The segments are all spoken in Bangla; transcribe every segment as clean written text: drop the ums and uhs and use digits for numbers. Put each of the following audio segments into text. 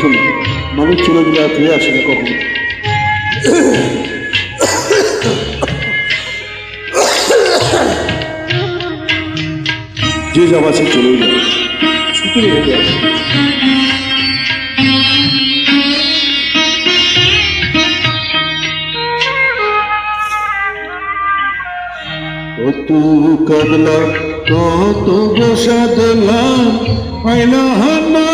শোনো, মানুষ চলে গেলে আর ফিরে আসে না কখনো। যে যাওয়া সে চলেই যাবে, সুতরে রেখে আসে। কত কাঁদলা কত বসাদলা পাইলা না,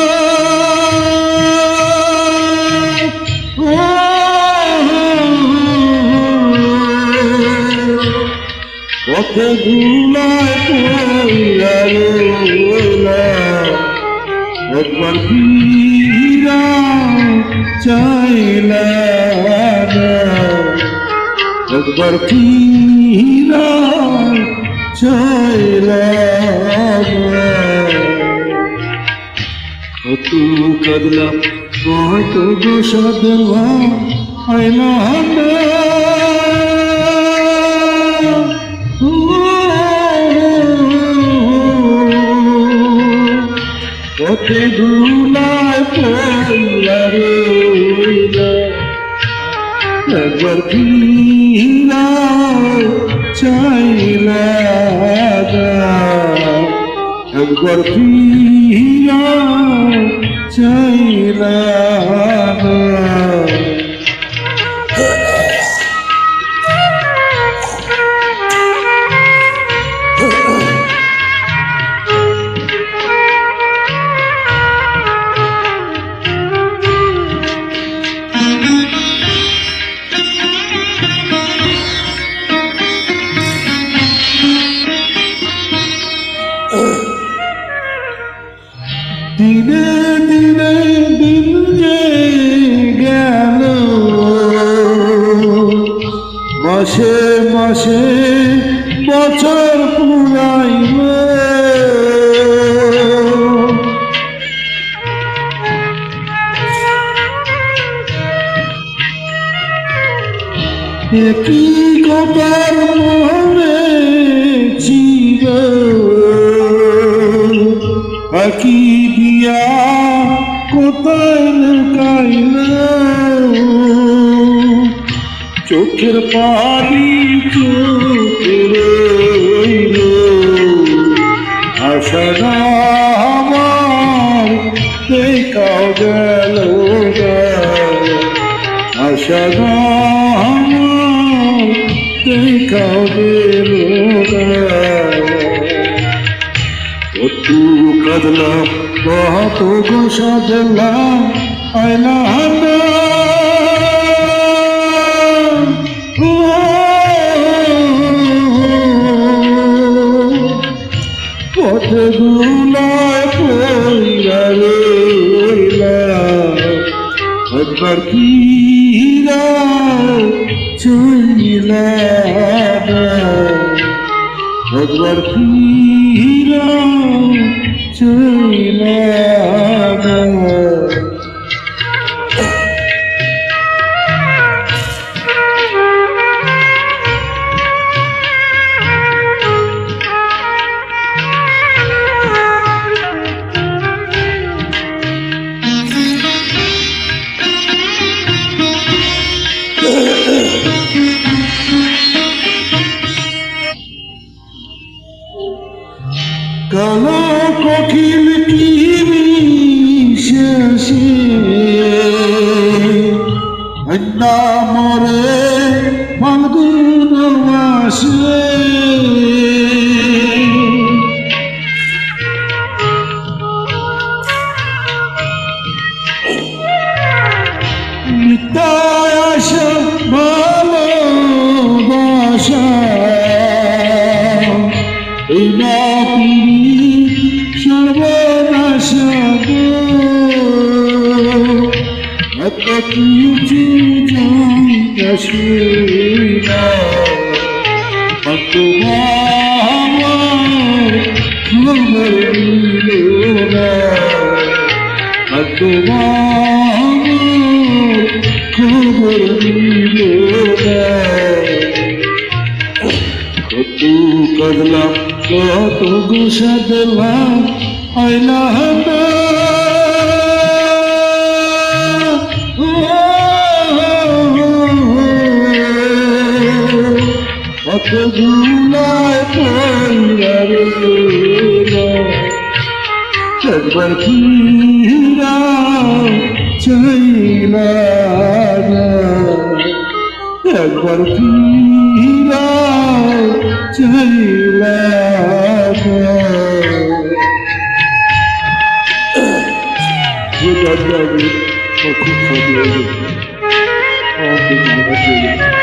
পথে ধুলায় পড়িয়া রইলা, একবার ফিরা চাইলা না, একবার ফিরা চাইলা না। কত কাঁদলাম কত দোষা দিলাম আইলা না, পথে ধুলায় পড়িয়া রইলা, একবার ফিরা চাইলা না, একবার ফিরা চাইলা না। দিনে দিনে দিন যে গেল, মাসে মাসে বছর পুরাইল, একই কপাল মনে ছিল, পাখি দিয়া কোথায় লুকাইল, চোখের পানি চোখে রইল, আশা না আমার দেখাও গেল, আশা না আমার দেখাও গেল। কত কাঁদলাম কত গোসা দিলাম আইলা না, পথে ধুলায় পড়িয়া রইলা, একবার ফিরা চাইলা না, একবার ফিরা চাইলা না। কালো কোকিল কি বিশ্বাসে অন্যা মরে ফাল্গুন মাসে, মিথ্যায় আশা ভালোবাসা এই না সর্বনাশা গো, এত কিছু জানিয়াছি না, আমার খবর নিল না, আমার খবর নিল না। কত কাঁদলাম কত গোসা দিলাম আইলা না, কত ধুলায় পয়রা রইলা একবার ফিরা চাইলা না একবার ফিরা চাইলা না যে গানটা আমি খুব ভালো লেগেছে আমার খুব ভালো লেগেছে